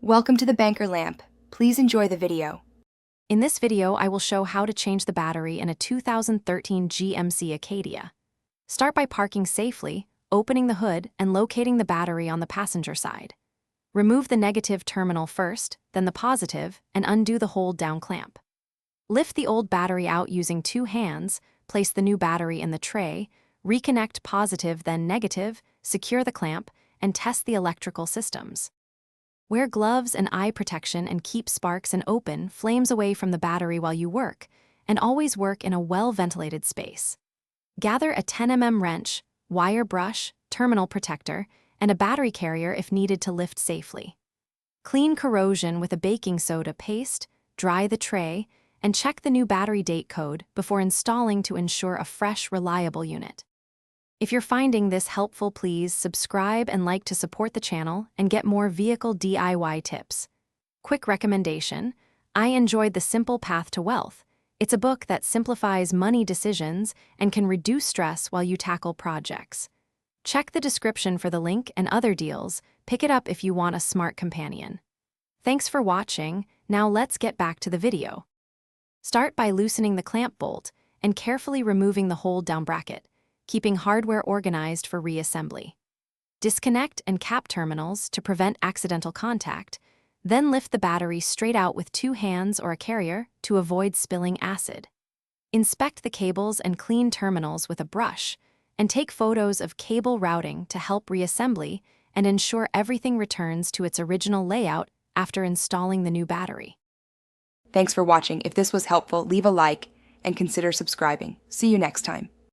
Welcome to the Banker Lamp. Please enjoy the video. In this video, I will show how to change the battery in a 2013 GMC Acadia. Start by parking safely, opening the hood, and locating the battery on the passenger side. Remove the negative terminal first, then the positive, and undo the hold-down clamp. Lift the old battery out using two hands, place the new battery in the tray, reconnect positive then negative, secure the clamp, and test the electrical systems. Wear gloves and eye protection and keep sparks and open flames away from the battery while you work, and always work in a well-ventilated space. Gather a 10 mm wrench, wire brush, terminal protector, and a battery carrier if needed to lift safely. Clean corrosion with a baking soda paste, dry the tray, and check the new battery date code before installing to ensure a fresh, reliable unit. If you're finding this helpful, please subscribe and like to support the channel and get more vehicle DIY tips. Quick recommendation: I enjoyed The Simple Path to Wealth. It's a book that simplifies money decisions and can reduce stress while you tackle projects. Check the description for the link and other deals. Pick it up if you want a smart companion. Thanks for watching. Now let's get back to the video. Start by loosening the clamp bolt and carefully removing the hold-down bracket, keeping hardware organized for reassembly. Disconnect and cap terminals to prevent accidental contact, then lift the battery straight out with two hands or a carrier to avoid spilling acid. Inspect the cables and clean terminals with a brush, and take photos of cable routing to help reassembly and ensure everything returns to its original layout after installing the new battery. Thanks for watching. If this was helpful, leave a like and consider subscribing. See you next time.